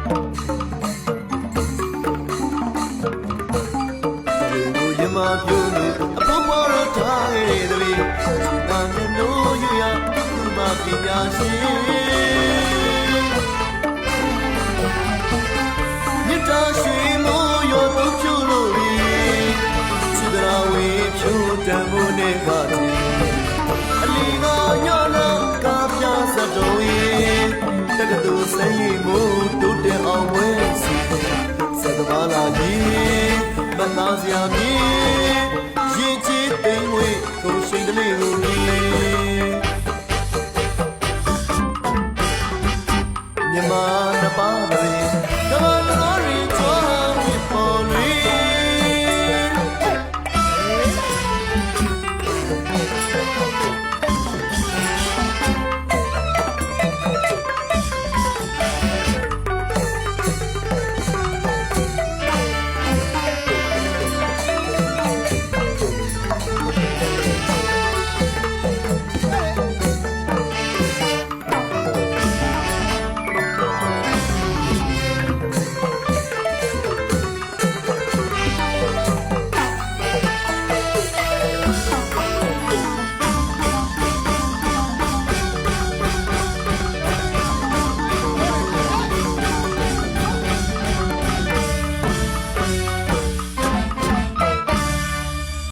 ယမပြုံးလို့အဖို့ပေါ်တော့ထားခဲ့တဲ့တပည့်နာမျက်နှိုးရရသူမပညာရှင်မြတ်တာရွှေမိုးရောသူဖြိုးလို့ဒီသူတရာဝေဖြိုးတံမိုးနဲ့ကတည်းအလီကညလာကားပြစတော်ရင်တက္ကသိုလ်စရိမိုး